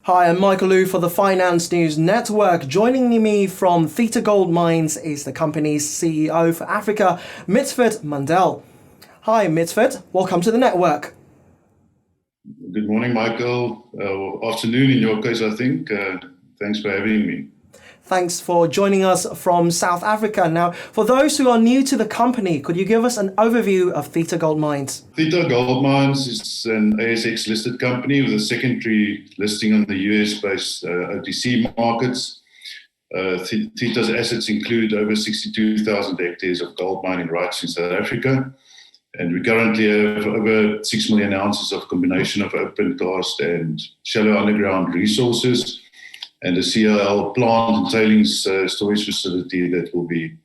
Hi, I'm Michael Liu for the Finance News Network. Joining me from Theta Gold Mines is the company's CEO for Africa, Mitford Mundell. Hi, Mitford. Welcome to the network. Good morning, Michael. Afternoon in your case, I think. Thanks for having me. Thanks for joining us from South Africa. Now, for those who are new to the company, could you give us an overview of Theta Gold Mines? Theta Gold Mines is an ASX listed company with a secondary listing on the US-based OTC markets. Theta's assets include over 62,000 hectares of gold mining rights in South Africa. And we currently have over 6 million ounces of combination of open cast and shallow underground resources, and a CIL plant and tailings storage facility that will be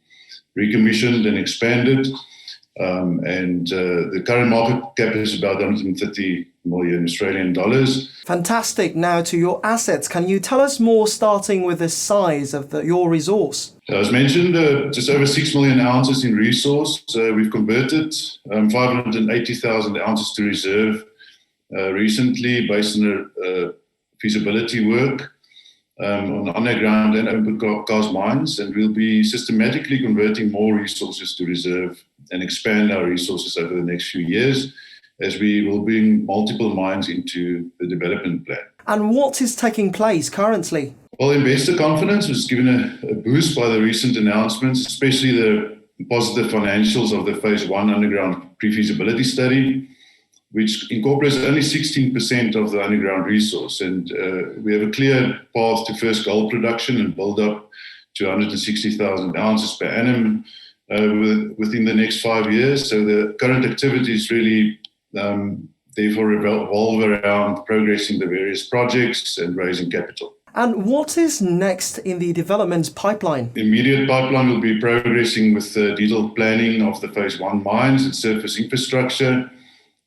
recommissioned and expanded. The current market cap is about 130 million Australian dollars. Fantastic. Now to your assets. Can you tell us more, starting with the size of your resource? As mentioned, just over 6 million ounces in resource. We've converted 580,000 ounces to reserve recently based on feasibility work on underground and open cast mines, and we'll be systematically converting more resources to reserve and expand our resources over the next few years as we will bring multiple mines into the development plan. And what is taking place currently? Well, investor confidence was given a boost by the recent announcements, especially the positive financials of the Phase 1 underground pre-feasibility study, which incorporates only 16% of the underground resource. And we have a clear path to first gold production and build up to 160,000 ounces per annum within the next 5 years. So the current activities really therefore revolve around progressing the various projects and raising capital. And what is next in the development pipeline? The immediate pipeline will be progressing with the detailed planning of the Phase 1 mines and surface infrastructure,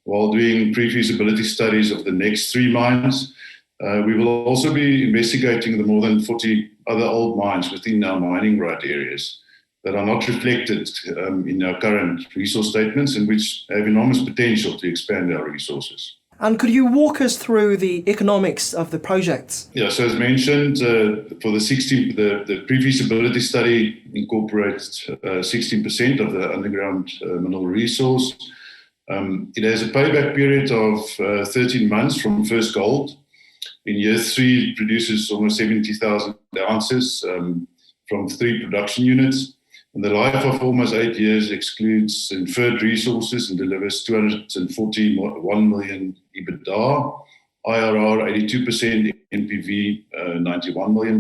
while doing pre-feasibility studies of the next 3 mines. We will also be investigating the more than 40 other old mines within our mining right areas that are not reflected in our current resource statements and which have enormous potential to expand our resources. And could you walk us through the economics of the projects? Yeah, so as mentioned, for the pre-feasibility study incorporates 16% of the underground mineral resource. It has a payback period of 13 months from first gold. In year 3, it produces almost 70,000 ounces from 3 production units. And the life of almost 8 years excludes inferred resources and delivers 241 million EBITDA, IRR 82%, NPV $91 million.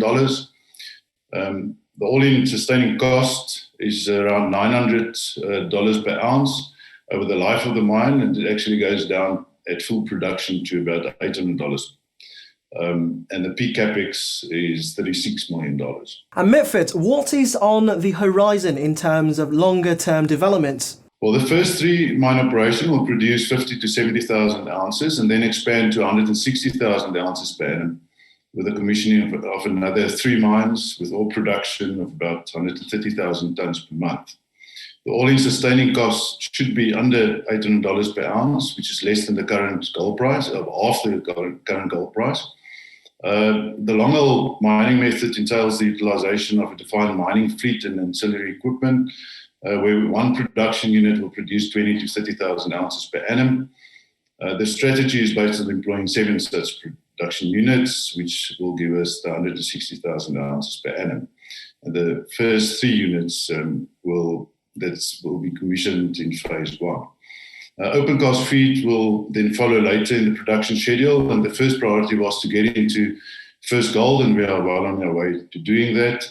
The all-in sustaining cost is around $900 per ounce over the life of the mine, and it actually goes down at full production to about $800. And the peak capex is $36 million. And Mitford, what is on the horizon in terms of longer-term development? Well, the first 3 mine operation will produce 50 to 70,000 ounces and then expand to 160,000 ounces per annum, with the commissioning of another 3 mines with all production of about 130,000 tonnes per month. The all-in sustaining cost should be under $800 per ounce, which is less than the current gold price, of half the current gold price. The long-haul mining method entails the utilization of a defined mining fleet and ancillary equipment, where 1 production unit will produce 20 to 30,000 ounces per annum. The strategy is based on employing 7 such production units, which will give us the 160,000 ounces per annum. And the first 3 units will be commissioned in Phase 1. Open cast feed will then follow later in the production schedule, and the first priority was to get into first gold, and we are well on our way to doing that.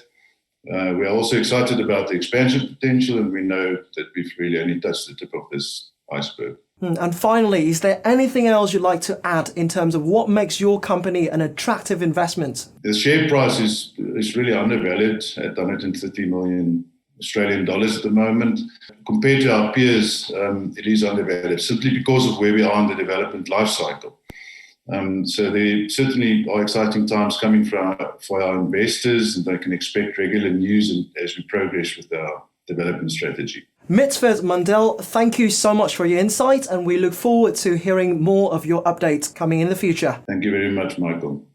We are also excited about the expansion potential, and we know that we've really only touched the tip of this iceberg. And finally, is there anything else you'd like to add in terms of what makes your company an attractive investment? The share price is really undervalued at 130 million Australian dollars at the moment. Compared to our peers, it is undervalued simply because of where we are in the development life cycle. So there certainly are exciting times coming for our investors, and they can expect regular news as we progress with our development strategy. Mitford Mundell, thank you so much for your insight, and we look forward to hearing more of your updates coming in the future. Thank you very much, Michael.